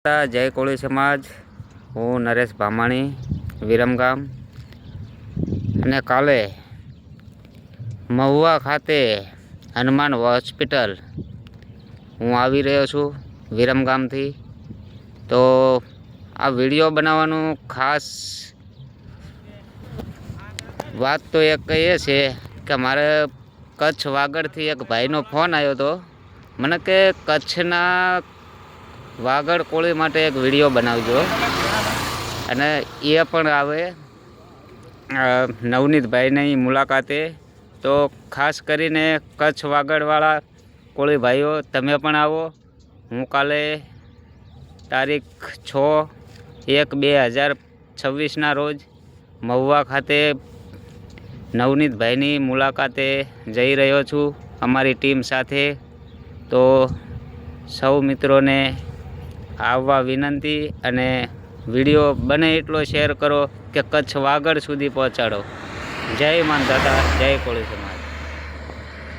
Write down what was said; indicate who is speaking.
Speaker 1: માતા, જય કોળી સમાજ। હું નરેશ ભામાણી, વિરમગામ। અને કાલે મહુવા ખાતે હનુમાન હોસ્પિટલ હું આવી રહ્યો છું વિરમગામથી। તો આ વિડીયો બનાવવાનું ખાસ વાત તો એક એ છે કે મારે કચ્છ વાગડથી એક ભાઈનો ફોન આવ્યો હતો, મને કે કચ્છના વાગડ કોળી માટે એક વિડીયો બનાવજો, અને એ પણ આવે નવનીતભાઈની મુલાકાતે। તો ખાસ કરીને કચ્છ વાગડવાળા કોળી ભાઈઓ તમે પણ આવો। હું કાલે તારીખ 6/1/2026ના રોજ મહુવા ખાતે નવનીતભાઈની મુલાકાતે જઈ રહ્યો છું અમારી ટીમ સાથે। તો સૌ મિત્રોને આવવા વિનંતી, અને વિડીયો બને એટલો શેર કરો કે કચ્છ વાગડ સુધી પહોંચાડો। જય માનદાતા, જય કોળી સમાજ।